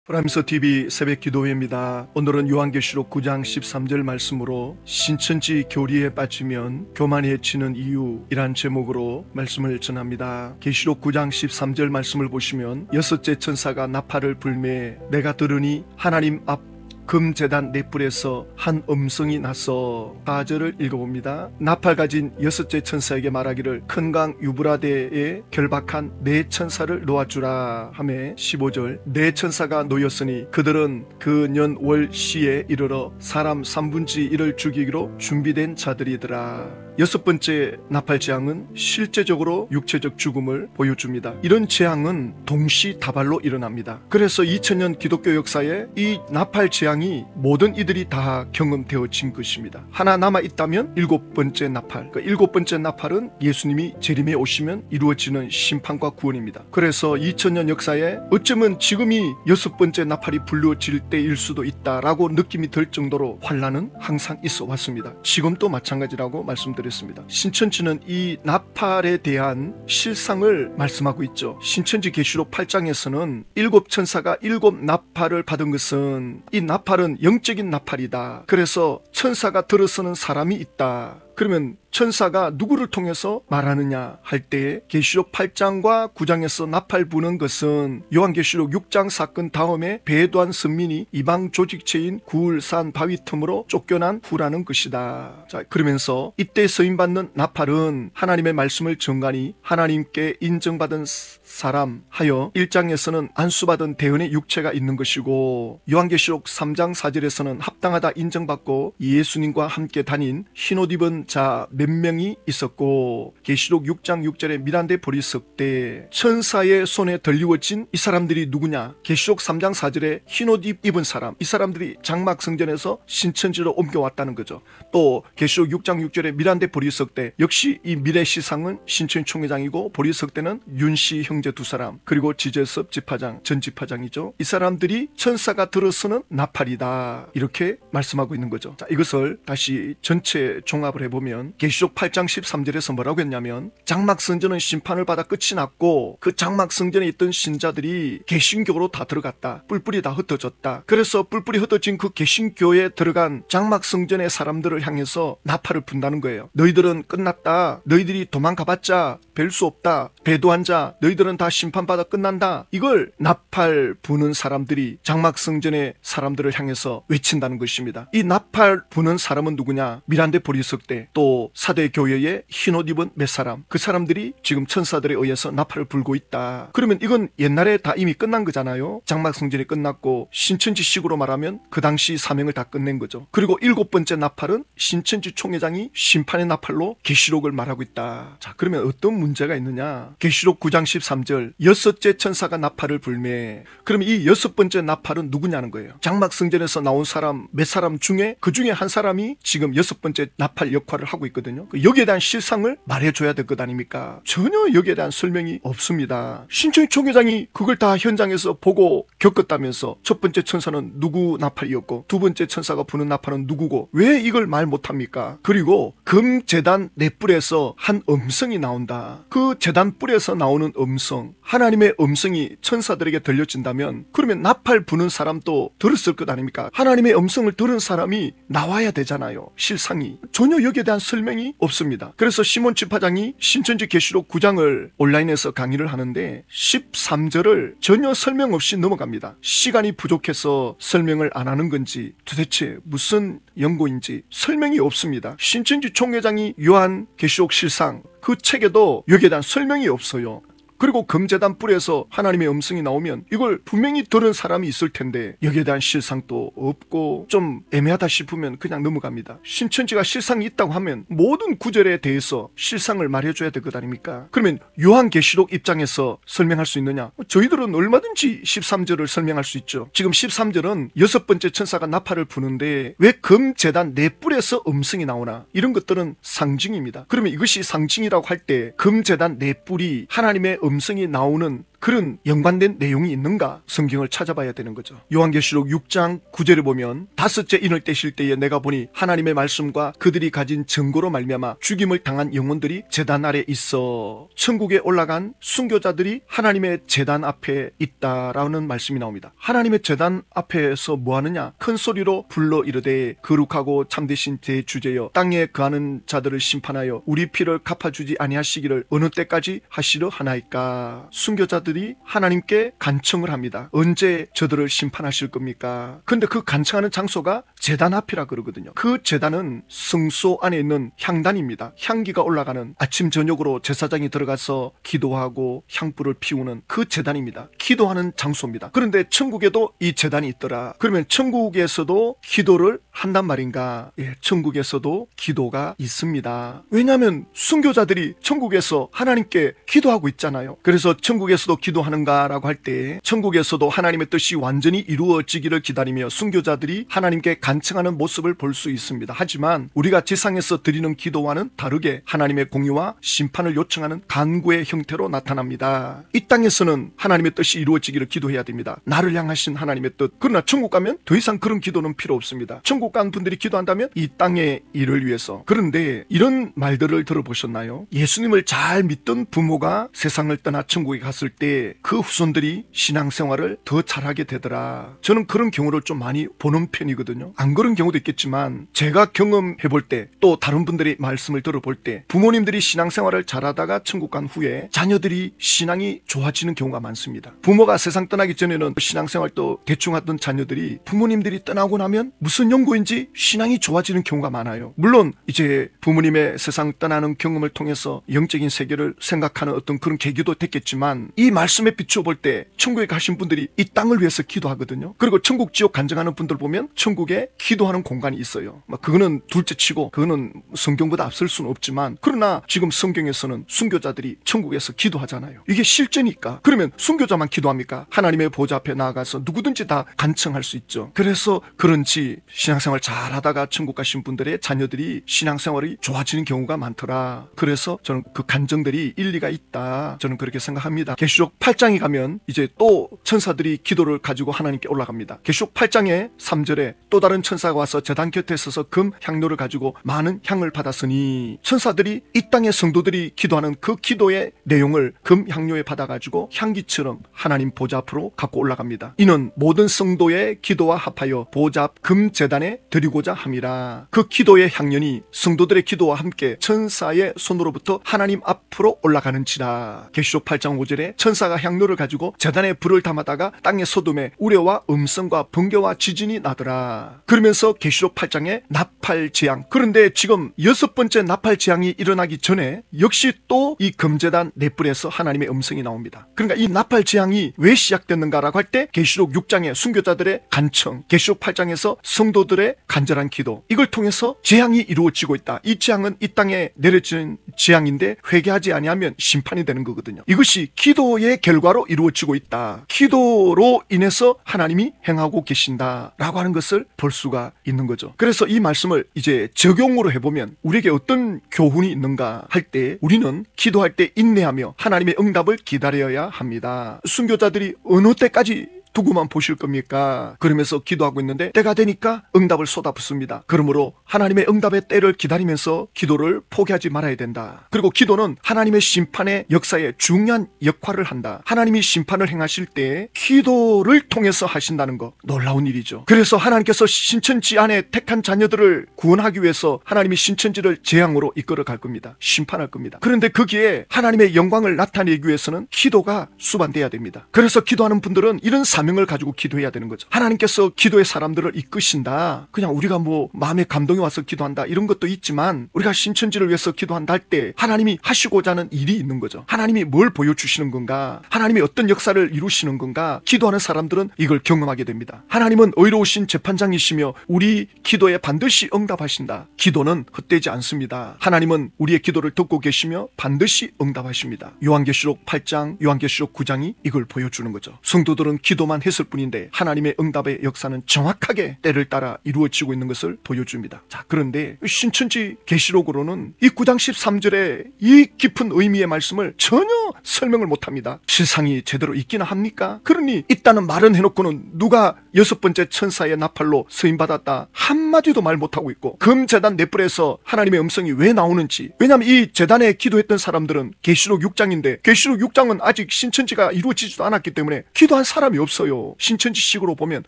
프라임스 TV 새벽 기도회입니다. 오늘은 요한계시록 9장 13절 말씀으로 신천지 교리에 빠지면 교만해지는 이유이란 제목으로 말씀을 전합니다. 계시록 9장 13절 말씀을 보시면 여섯째 천사가 나팔을 불매 내가 들으니 하나님 앞 금제단 넷불에서 한 음성이 나서 4절을 읽어봅니다. 나팔 가진 여섯째 천사에게 말하기를 큰 강 유브라데에 결박한 네 천사를 놓아주라 하매 15절 네 천사가 놓였으니 그들은 그 년 월 시에 이르러 사람 3분의 1을 죽이기로 준비된 자들이더라. 여섯 번째 나팔 재앙은 실제적으로 육체적 죽음을 보여줍니다. 이런 재앙은 동시다발로 일어납니다. 그래서 2000년 기독교 역사에 이 나팔 재앙이 모든 이들이 다 경험되어진 것입니다. 하나 남아있다면 일곱 번째 나팔. 그 일곱 번째 나팔은 예수님이 재림에 오시면 이루어지는 심판과 구원입니다. 그래서 2000년 역사에 어쩌면 지금이 여섯 번째 나팔이 불려질 때일 수도 있다라고 느낌이 들 정도로 환란은 항상 있어 왔습니다. 지금도 마찬가지라고 말씀드렸습니다. 신천지는 이 나팔에 대한 실상을 말씀하고 있죠. 신천지 계시록 8장에서는 일곱 천사가 일곱 나팔을 받은 것은 이 나팔은 영적인 나팔이다. 그래서 천사가 들어서는 사람이 있다. 그러면 천사가 누구를 통해서 말하느냐 할 때 계시록 8장과 9장에서 나팔 부는 것은 요한계시록 6장 사건 다음에 배도한 선민이 이방 조직체인 구울산 바위 틈으로 쫓겨난 후라는 것이다. 자, 그러면서 이때 서임받는 나팔은 하나님의 말씀을 정간히 하나님께 인정받은 사람 하여 1장에서는 안수받은 대언의 육체가 있는 것이고 요한계시록 3장 4절에서는 합당하다 인정받고 예수님과 함께 다닌 흰옷 입은 자 몇 명이 있었고 계시록 6장 6절에 미란데 보리석 때 천사의 손에 들리워진 이 사람들이 누구냐? 계시록 3장 4절에 흰옷 입은 사람, 이 사람들이 장막 성전에서 신천지로 옮겨왔다는 거죠. 또 계시록 6장 6절에 미란데 보리석 때 역시 이 미래 시상은 신천 총회장이고 보리석 때는 윤씨 형제 두 사람 그리고 지제섭 집화장 전 집화장이죠. 이 사람들이 천사가 들어서는 나팔이다 이렇게 말씀하고 있는 거죠. 자, 이것을 다시 전체 종합을 해보면 계시록 8장 13절에서 뭐라고 했냐면 장막 성전은 심판을 받아 끝이 났고 그 장막 성전에 있던 신자들이 개신교로 다 들어갔다. 뿔뿔이 다 흩어졌다. 그래서 뿔뿔이 흩어진 그 개신교에 들어간 장막 성전의 사람들을 향해서 나팔을 분다는 거예요. 너희들은 끝났다. 너희들이 도망가봤자 별 수 없다. 배도한 자 너희들은 다 심판받아 끝난다. 이걸 나팔 부는 사람들이 장막 성전의 사람들을 향해서 외친다는 것입니다. 이 나팔 부는 사람은 누구냐? 미란데 보리석 때 또 사대 교회에 흰옷 입은 몇 사람 그 사람들이 지금 천사들에 의해서 나팔을 불고 있다. 그러면 이건 옛날에 다 이미 끝난 거잖아요. 장막 성전이 끝났고 신천지식으로 말하면 그 당시 사명을 다 끝낸 거죠. 그리고 일곱 번째 나팔은 신천지 총회장이 심판의 나팔로 계시록을 말하고 있다. 자, 그러면 어떤 문제가 있느냐? 계시록 9장 13절 여섯째 천사가 나팔을 불매. 그럼 이 여섯 번째 나팔은 누구냐는 거예요. 장막 성전에서 나온 사람 몇 사람 중에 그 중에 한 사람이 지금 여섯 번째 나팔 역할을 하고 있거든요. 여기에 대한 실상을 말해줘야 될 것 아닙니까? 전혀 여기에 대한 설명이 없습니다. 신천지 총회장이 그걸 다 현장에서 보고 겪었다면서 첫 번째 천사는 누구 나팔이었고 두 번째 천사가 부는 나팔은 누구고 왜 이걸 말 못합니까? 그리고 금제단 넷불에서 한 음성이 나온다. 그 제단 뿔에서 나오는 음성, 하나님의 음성이 천사들에게 들려진다면 그러면 나팔 부는 사람도 들었을 것 아닙니까? 하나님의 음성을 들은 사람이 나와야 되잖아요. 실상이. 전혀 여기에 대한 설명이 없습니다. 그래서 시몬 집화장이 신천지 계시록 9장을 온라인에서 강의를 하는데 13절을 전혀 설명 없이 넘어갑니다. 시간이 부족해서 설명을 안 하는 건지 도대체 무슨 연고인지 설명이 없습니다. 신천지 총회장이 요한 계시록 실상 그 책에도 여기에 대한 설명이 없어요. 그리고 금제단 뿔에서 하나님의 음성이 나오면 이걸 분명히 들은 사람이 있을 텐데 여기에 대한 실상도 없고 좀 애매하다 싶으면 그냥 넘어갑니다. 신천지가 실상이 있다고 하면 모든 구절에 대해서 실상을 말해줘야 될 것 아닙니까? 그러면 요한계시록 입장에서 설명할 수 있느냐? 저희들은 얼마든지 13절을 설명할 수 있죠. 지금 13절은 여섯 번째 천사가 나팔을 부는데 왜 금제단 네 뿔에서 음성이 나오나? 이런 것들은 상징입니다. 그러면 이것이 상징이라고 할 때 금제단 네 뿔이 하나님의 음성이 나오는 그런 연관된 내용이 있는가 성경을 찾아봐야 되는 거죠. 요한계시록 6장 9절에 보면 다섯째 인을 떼실 때에 내가 보니 하나님의 말씀과 그들이 가진 증거로 말미암아 죽임을 당한 영혼들이 제단 아래 있어 천국에 올라간 순교자들이 하나님의 제단 앞에 있다라는 말씀이 나옵니다. 하나님의 제단 앞에서 뭐 하느냐? 큰 소리로 불러 이르되 거룩하고 참되신 대주제여 땅에 거하는 자들을 심판하여 우리 피를 갚아주지 아니하시기를 어느 때까지 하시려 하나이까? 순교자들이 하나님께 간청을 합니다. 언제 저들을 심판하실 겁니까? 근데 그 간청하는 장소가 제단 앞이라 그러거든요. 그 제단은 성소 안에 있는 향단입니다. 향기가 올라가는 아침 저녁으로 제사장이 들어가서 기도하고 향불을 피우는 그 제단입니다. 기도하는 장소입니다. 그런데 천국에도 이 제단이 있더라. 그러면 천국에서도 기도를 한단 말인가? 예, 천국에서도 기도가 있습니다. 왜냐하면 순교자들이 천국에서 하나님께 기도하고 있잖아요. 그래서 천국에서도 기도하는가라고 할 때 천국에서도 하나님의 뜻이 완전히 이루어지기를 기다리며 순교자들이 하나님께 간청하는 모습을 볼 수 있습니다. 하지만 우리가 지상에서 드리는 기도와는 다르게 하나님의 공의와 심판을 요청하는 간구의 형태로 나타납니다. 이 땅에서는 하나님의 뜻이 이루어지기를 기도해야 됩니다. 나를 향하신 하나님의 뜻. 그러나 천국 가면 더 이상 그런 기도는 필요 없습니다. 천국 간 분들이 기도한다면 이 땅의 일을 위해서. 그런데 이런 말들을 들어보셨나요? 예수님을 잘 믿던 부모가 세상을 떠나 천국에 갔을 때 그 후손들이 신앙생활을 더 잘하게 되더라. 저는 그런 경우를 좀 많이 보는 편이거든요. 안 그런 경우도 있겠지만 제가 경험해 볼 때 또 다른 분들이 말씀을 들어볼 때 부모님들이 신앙생활을 잘하다가 천국 간 후에 자녀들이 신앙이 좋아지는 경우가 많습니다. 부모가 세상 떠나기 전에는 신앙생활도 대충 하던 자녀들이 부모님들이 떠나고 나면 무슨 연고인지 신앙이 좋아지는 경우가 많아요. 물론 이제 부모님의 세상 떠나는 경험을 통해서 영적인 세계를 생각하는 어떤 그런 계기도 됐겠지만 이 말씀에 비추어 볼 때 천국에 가신 분들이 이 땅을 위해서 기도하거든요. 그리고 천국 지옥 간증하는 분들 보면 천국에 기도하는 공간이 있어요. 그거는 둘째 치고 그거는 성경보다 앞설 수는 없지만 그러나 지금 성경에서는 순교자들이 천국에서 기도하잖아요. 이게 실제니까. 그러면 순교자만 기도합니까? 하나님의 보좌 앞에 나아가서 누구든지 다 간청할 수 있죠. 그래서 그런지 신앙생활 잘하다가 천국 가신 분들의 자녀들이 신앙생활이 좋아지는 경우가 많더라. 그래서 저는 그 간증들이 일리가 있다. 저는 그렇게 생각합니다. 계시록 8장에 가면 이제 또 천사들이 기도를 가지고 하나님께 올라갑니다. 계시록 8장의 3절에 또 다른 천사가 와서 제단 곁에 서서 금 향료를 가지고 많은 향을 받았으니 천사들이 이 땅의 성도들이 기도하는 그 기도의 내용을 금 향료에 받아가지고 향기처럼 하나님 보좌 앞으로 갖고 올라갑니다. 이는 모든 성도의 기도와 합하여 보좌 앞 금 제단에 드리고자 함이라. 그 기도의 향연이 성도들의 기도와 함께 천사의 손으로부터 하나님 앞으로 올라가는지라. 계시록 8장 5절에 천사가 향료를 가지고 제단에 불을 담아다가 땅의 소돔에 우레와 음성과 번개와 지진이 나더라. 그러면서 계시록 8장에 나팔 재앙. 그런데 지금 6번째 나팔 재앙이 일어나기 전에 역시 또 이 금제단 넷불에서 하나님의 음성이 나옵니다. 그러니까 이 나팔 재앙이 왜 시작됐는가라고 할 때 계시록 6장의 순교자들의 간청, 계시록 8장에서 성도들의 간절한 기도, 이걸 통해서 재앙이 이루어지고 있다. 이 재앙은 이 땅에 내려지는 재앙인데 회개하지 아니하면 심판이 되는 거거든요. 이것이 기도의 결과로 이루어지고 있다. 기도로 인해서 하나님이 행하고 계신다라고 하는 것을 볼 수가 있는 거죠. 그래서 이 말씀을 이제 적용으로 해보면 우리에게 어떤 교훈이 있는가 할 때 우리는 기도할 때 인내하며 하나님의 응답을 기다려야 합니다. 순교자들이 어느 때까지 두고만 보실 겁니까? 그러면서 기도하고 있는데 때가 되니까 응답을 쏟아붓습니다. 그러므로 하나님의 응답의 때를 기다리면서 기도를 포기하지 말아야 된다. 그리고 기도는 하나님의 심판의 역사에 중요한 역할을 한다. 하나님이 심판을 행하실 때 기도를 통해서 하신다는 거 놀라운 일이죠. 그래서 하나님께서 신천지 안에 택한 자녀들을 구원하기 위해서 하나님이 신천지를 재앙으로 이끌어 갈 겁니다. 심판할 겁니다. 그런데 거기에 하나님의 영광을 나타내기 위해서는 기도가 수반돼야 됩니다. 그래서 기도하는 분들은 이런 사명을 가지고 기도해야 되는 거죠. 하나님께서 기도의 사람들을 이끄신다. 그냥 우리가 뭐 마음에 감동이 와서 기도한다 이런 것도 있지만 우리가 신천지를 위해서 기도한다 할 때 하나님이 하시고자 하는 일이 있는 거죠. 하나님이 뭘 보여주시는 건가? 하나님이 어떤 역사를 이루시는 건가? 기도하는 사람들은 이걸 경험하게 됩니다. 하나님은 의로우신 재판장이시며 우리 기도에 반드시 응답하신다. 기도는 헛되지 않습니다. 하나님은 우리의 기도를 듣고 계시며 반드시 응답하십니다. 요한계시록 8장, 요한계시록 9장이 이걸 보여주는 거죠. 성도들은 기도만 기도만 했을 뿐인데 하나님의 응답의 역사는 정확하게 때를 따라 이루어지고 있는 것을 보여줍니다. 자, 그런데 신천지 계시록으로는 이 9장 13절의 이 깊은 의미의 말씀을 전혀 설명을 못합니다. 실상이 제대로 있기나 합니까? 그러니 있다는 말은 해놓고는 누가 6번째 천사의 나팔로 서임받았다 한마디도 말 못하고 있고, 금제단 넷불에서 하나님의 음성이 왜 나오는지, 왜냐하면 이 제단에 기도했던 사람들은 계시록 6장인데 계시록 6장은 아직 신천지가 이루어지지도 않았기 때문에 기도한 사람이 없어요. 신천지식으로 보면.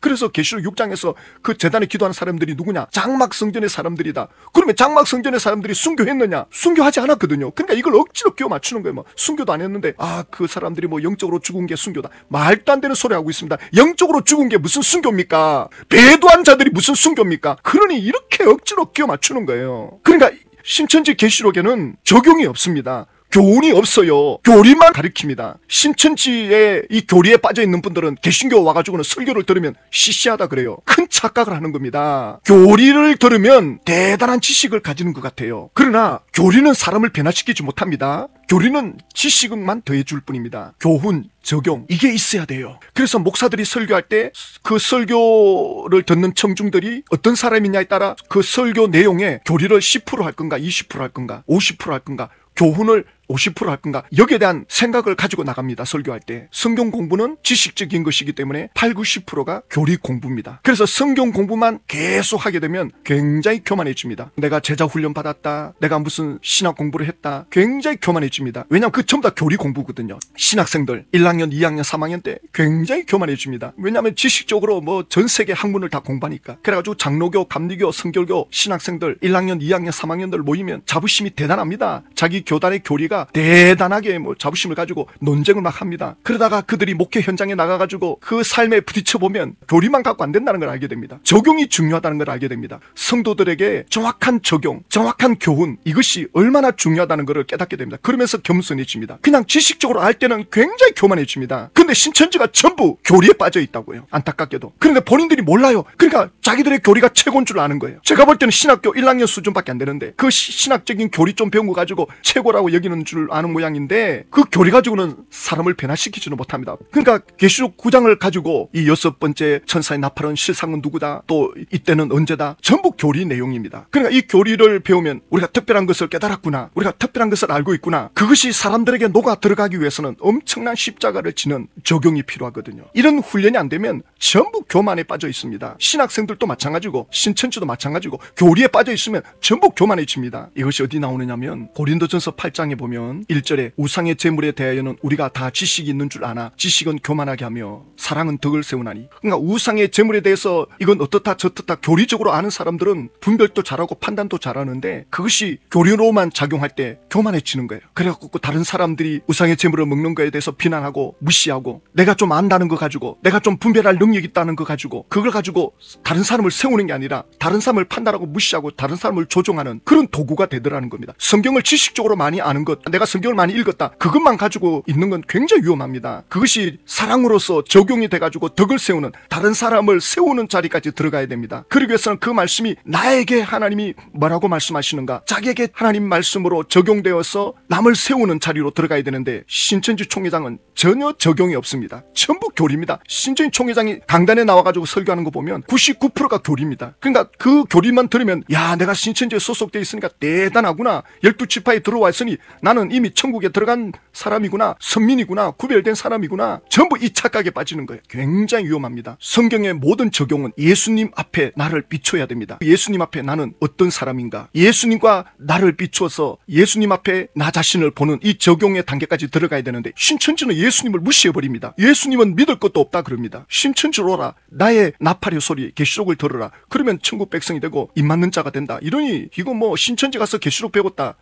그래서 계시록 6장에서 그 제단에 기도하는 사람들이 누구냐? 장막 성전의 사람들이다. 그러면 장막 성전의 사람들이 순교했느냐? 순교하지 않았거든요. 그러니까 이걸 억지로 끼워 맞추는 거예요. 뭐 순교도 안 했는데 그 사람들이 뭐 영적으로 죽은 게 순교다. 말도 안 되는 소리 하고 있습니다. 영적으로 죽은 게 무슨 순교입니까? 배도한 자들이 무슨 순교입니까? 그러니 이렇게 억지로 끼워 맞추는 거예요. 그러니까 신천지 계시록에는 적용이 없습니다. 교훈이 없어요. 교리만 가르칩니다. 신천지의 이 교리에 빠져있는 분들은 개신교 와가지고는 설교를 들으면 시시하다 그래요. 큰 착각을 하는 겁니다. 교리를 들으면 대단한 지식을 가지는 것 같아요. 그러나 교리는 사람을 변화시키지 못합니다. 교리는 지식만 더해줄 뿐입니다. 교훈, 적용, 이게 있어야 돼요. 그래서 목사들이 설교할 때 그 설교를 듣는 청중들이 어떤 사람이냐에 따라 그 설교 내용에 교리를 10% 할 건가 20% 할 건가 50% 할 건가, 교훈을 50% 할 건가, 여기에 대한 생각을 가지고 나갑니다. 설교할 때 성경 공부는 지식적인 것이기 때문에 8, 90%가 교리 공부입니다. 그래서 성경 공부만 계속 하게 되면 굉장히 교만해집니다. 내가 제자 훈련 받았다, 내가 무슨 신학 공부를 했다, 굉장히 교만해집니다. 왜냐하면 그 전부 다 교리 공부거든요. 신학생들 1학년, 2학년, 3학년 때 굉장히 교만해집니다. 왜냐하면 지식적으로 뭐 전 세계 학문을 다 공부하니까. 그래가지고 장로교, 감리교, 성결교 신학생들 1학년, 2학년, 3학년들 모이면 자부심이 대단합니다. 자기 교단의 교리가 대단하게 뭐 자부심을 가지고 논쟁을 막 합니다. 그러다가 그들이 목회 현장에 나가가지고 그 삶에 부딪혀보면 교리만 갖고 안 된다는 걸 알게 됩니다. 적용이 중요하다는 걸 알게 됩니다. 성도들에게 정확한 적용, 정확한 교훈, 이것이 얼마나 중요하다는 걸 깨닫게 됩니다. 그러면서 겸손해집니다. 그냥 지식적으로 알 때는 굉장히 교만해집니다. 근데 신천지가 전부 교리에 빠져 있다고요. 안타깝게도. 그런데 본인들이 몰라요. 그러니까 자기들의 교리가 최고인 줄 아는 거예요. 제가 볼 때는 신학교 1학년 수준밖에 안 되는데 그 신학적인 교리 좀 배운 거 가지고 최고라고 여기는 줄 아는 모양인데 그 교리 가지고는 사람을 변화시키지는 못합니다. 그러니까 계시록 9장을 가지고 이 6번째 천사의 나팔은 실상은 누구다, 또 이때는 언제다, 전부 교리 내용입니다. 그러니까 이 교리를 배우면 우리가 특별한 것을 깨달았구나, 우리가 특별한 것을 알고 있구나, 그것이 사람들에게 녹아 들어가기 위해서는 엄청난 십자가를 지는 적용이 필요하거든요. 이런 훈련이 안 되면 전부 교만에 빠져 있습니다. 신학생들도 마찬가지고 신천지도 마찬가지고 교리에 빠져 있으면 전부 교만해집니다. 이것이 어디 나오느냐면 고린도전서 8장에 보면 1절에 우상의 제물에 대하여는 우리가 다 지식이 있는 줄 아나 지식은 교만하게 하며 사랑은 덕을 세우나니. 그러니까 우상의 제물에 대해서 이건 어떻다 저떻다 교리적으로 아는 사람들은 분별도 잘하고 판단도 잘하는데 그것이 교리로만 작용할 때 교만해지는 거예요. 그래갖고 다른 사람들이 우상의 제물을 먹는 거에 대해서 비난하고 무시하고, 내가 좀 안다는 거 가지고, 내가 좀 분별할 능력이 있다는 거 가지고, 그걸 가지고 다른 사람을 세우는 게 아니라 다른 사람을 판단하고 무시하고 다른 사람을 조종하는 그런 도구가 되더라는 겁니다. 성경을 지식적으로 많이 아는 것, 내가 성경을 많이 읽었다, 그것만 가지고 있는 건 굉장히 위험합니다. 그것이 사랑으로서 적용이 돼가지고 덕을 세우는, 다른 사람을 세우는 자리까지 들어가야 됩니다. 그러기 위해서는 그 말씀이 나에게 하나님이 뭐라고 말씀하시는가, 자기에게 하나님 말씀으로 적용되어서 남을 세우는 자리로 들어가야 되는데 신천지 총회장은 전혀 적용이 없습니다. 전부 교리입니다. 신천지 총회장이 강단에 나와가지고 설교하는 거 보면 99%가 교리입니다. 그러니까 그 교리만 들으면 야, 내가 신천지에 소속돼 있으니까 대단하구나, 12지파에 들어와 있으니 나는 이미 천국에 들어간 사람이구나, 선민이구나, 구별된 사람이구나, 전부 이 착각에 빠지는 거예요. 굉장히 위험합니다. 성경의 모든 적용은 예수님 앞에 나를 비춰야 됩니다. 예수님 앞에 나는 어떤 사람인가, 예수님과 나를 비추어서 예수님 앞에 나 자신을 보는 이 적용의 단계까지 들어가야 되는데 신천지는 예수님을 무시해버립니다. 예수님은 믿을 것도 없다 그럽니다. 신천지로 오라, 나의 나팔의 소리 계시록을 들어라, 그러면 천국 백성이 되고 입 맞는 자가 된다. 이러니 이거 뭐 신천지 가서 계시록 배웠다,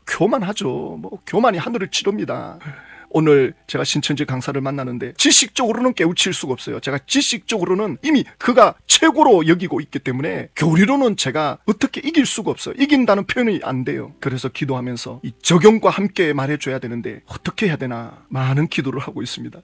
교만하죠. 뭐 교만이 하늘을 찌릅니다. 오늘 제가 신천지 강사를 만나는데 지식적으로는 깨우칠 수가 없어요. 제가 지식적으로는 이미 그가 최고로 여기고 있기 때문에 교리로는 제가 어떻게 이길 수가 없어요. 이긴다는 표현이 안 돼요. 그래서 기도하면서 이 적용과 함께 말해줘야 되는데 어떻게 해야 되나 많은 기도를 하고 있습니다.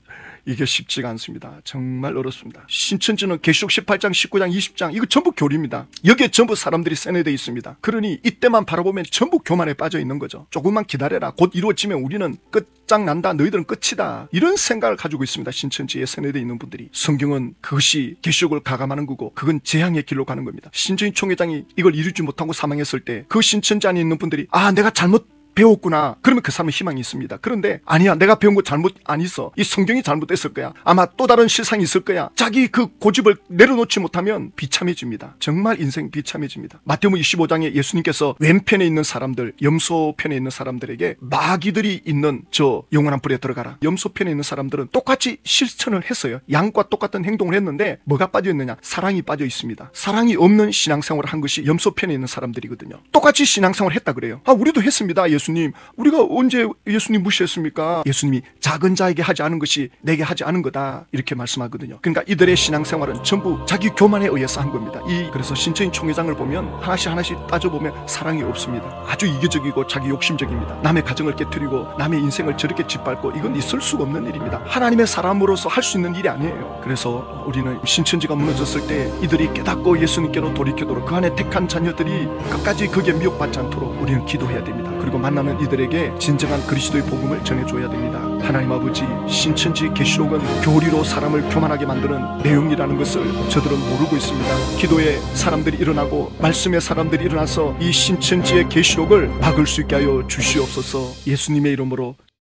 이게 쉽지가 않습니다. 정말 어렵습니다. 신천지는 계시록 18장, 19장, 20장 이거 전부 교리입니다. 여기에 전부 사람들이 세뇌되어 있습니다. 그러니 이때만 바라보면 전부 교만에 빠져 있는 거죠. 조금만 기다려라. 곧 이루어지면 우리는 끝장난다. 너희들은 끝이다. 이런 생각을 가지고 있습니다. 신천지에 세뇌되어 있는 분들이. 성경은 그것이 계시록을 가감하는 거고 그건 재앙의 길로 가는 겁니다. 신천지 총회장이 이걸 이루지 못하고 사망했을 때 그 신천지 안에 있는 분들이 내가 잘못 배웠구나. 그러면 그 사람은 희망이 있습니다. 그런데 아니야, 내가 배운 거 잘못 안 있어. 이 성경이 잘못됐을 거야. 아마 또 다른 실상이 있을 거야. 자기 그 고집을 내려놓지 못하면 비참해집니다. 정말 인생 비참해집니다. 마태복음 25장에 예수님께서 왼편에 있는 사람들, 염소 편에 있는 사람들에게 마귀들이 있는 저 영원한 불에 들어가라. 염소 편에 있는 사람들은 똑같이 실천을 했어요. 양과 똑같은 행동을 했는데 뭐가 빠져 있느냐? 사랑이 빠져 있습니다. 사랑이 없는 신앙생활을 한 것이 염소 편에 있는 사람들이거든요. 똑같이 신앙생활을 했다 그래요. 우리도 했습니다. 예수님, 우리가 언제 예수님 무시했습니까? 예수님이 작은 자에게 하지 않은 것이 내게 하지 않은 거다 이렇게 말씀하거든요. 그러니까 이들의 신앙생활은 전부 자기 교만에 의해서 한 겁니다. 그래서 신천지 총회장을 보면 하나씩 따져보면 사랑이 없습니다. 아주 이기적이고 자기 욕심적입니다. 남의 가정을 깨트리고 남의 인생을 저렇게 짓밟고 이건 있을 수가 없는 일입니다. 하나님의 사람으로서 할 수 있는 일이 아니에요. 그래서 우리는 신천지가 무너졌을 때 이들이 깨닫고 예수님께로 돌이키도록 그 안에 택한 자녀들이 끝까지 거기에 미혹받지 않도록 우리는 기도해야 됩니다. 그리고 만나는 이들에게 진정한 그리스도의 복음을 전해줘야 됩니다. 하나님 아버지, 신천지 계시록은 교리로 사람을 교만하게 만드는 내용이라는 것을 저들은 모르고 있습니다. 기도에 사람들이 일어나고 말씀에 사람들이 일어나서 이 신천지의 계시록을 막을 수 있게 하여 주시옵소서. 예수님의 이름으로